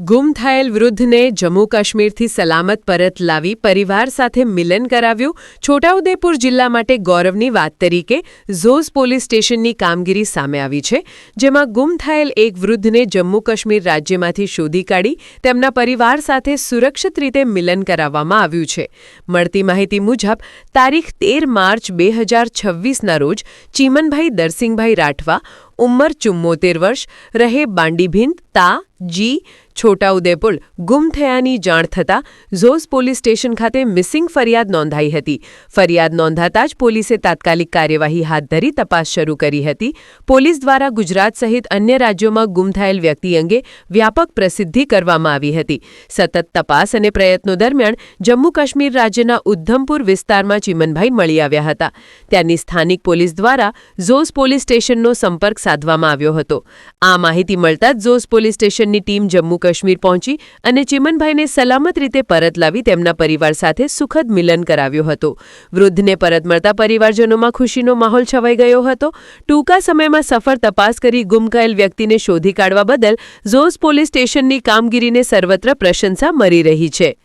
ગુમ થયેલ વૃદ્ધને જમ્મુ કાશ્મીરથી સલામત પરત લાવી પરિવાર સાથે મિલન કરાવ્યું. છોટાઉદેપુર જિલ્લા માટે ગૌરવની વાત તરીકે ઝોઝ પોલીસ સ્ટેશનની કામગીરી સામે આવી છે, જેમાં ગુમ થયેલ એક વૃદ્ધને જમ્મુ કાશ્મીર રાજ્યમાંથી શોધી કાઢી તેમના પરિવાર સાથે સુરક્ષિત રીતે મિલન કરાવવામાં આવ્યું છે. મળતી માહિતી મુજબ તારીખ 13 માર્ચ 2026ના રોજ ચીમનભાઈ દરસિંગભાઈ રાઠવા, ઉંમર 74 વર્ષ, રહે બાંડીભીંદ તા જી, છોટાઉદેપુર ગુમ થયાની જાણ થતાં ઝોઝ પોલીસ સ્ટેશન ખાતે મિસિંગ ફરિયાદ નોંધાઈ હતી. ફરિયાદ નોંધાતા જ પોલીસે તાત્કાલિક કાર્યવાહી હાથ ધરી તપાસ શરૂ કરી હતી. પોલીસ દ્વારા ગુજરાત સહિત અન્ય રાજ્યોમાં ગુમ થયેલ વ્યક્તિ અંગે વ્યાપક પ્રસિદ્ધિ કરવામાં આવી હતી. સતત તપાસ અને પ્રયત્નો દરમિયાન જમ્મુ કાશ્મીર રાજ્યના ઉધમપુર વિસ્તારમાં ચીમનભાઈ મળી આવ્યા હતા. ત્યાંની સ્થાનિક પોલીસ દ્વારા ઝોઝ પોલીસ સ્ટેશનનો સંપર્ક સાધવામાં આવ્યો હતો. આ માહિતી મળતા જ ઝોઝ પોલીસ સ્ટેશનની ટીમ જમ્મુ કાશ્મીર પહોંચી અને ચીમનભાઈને સલામત રીતે પરત લાવી તેમના પરિવાર સાથે સુખદ મિલન કરાવ્યો હતો. વૃદ્ધને પરત મળતા પરિવારજનોમાં ખુશીનો માહોલ છવાઈ ગયો હતો. ટૂંકા સમયમાં સફળ તપાસ કરી ગુમ ગયેલ વ્યક્તિને શોધી કાઢવા બદલ ઝોઝ પોલીસ સ્ટેશનની કામગીરીને સર્વત્ર પ્રશંસા મળી રહી છે.